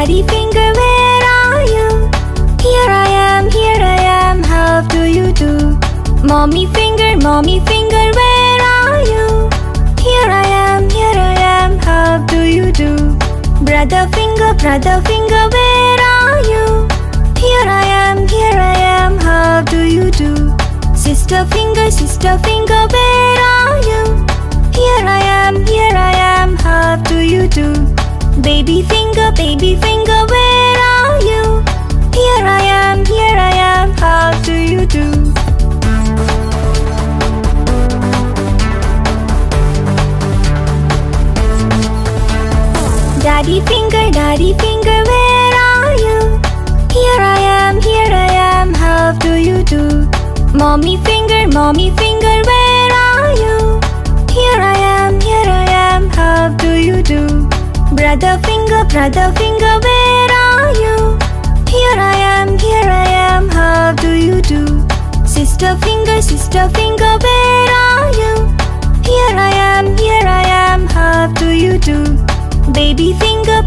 Daddy finger, where are you? Here I am, how do you do? Mommy finger, where are you? Here I am, how do you do? Brother finger, where are you? Here I am, how do you do? Sister finger, where are you? Here I am, how do you do? Baby finger, where are you? Here I am, how do you do? Daddy finger, where are you? Here I am, how do you do? Mommy finger, where are you? Here I am, how do you do? Brother finger, where are you? Here I am, how do you do? Sister finger, where are you? Here I am, how do you do? Baby finger,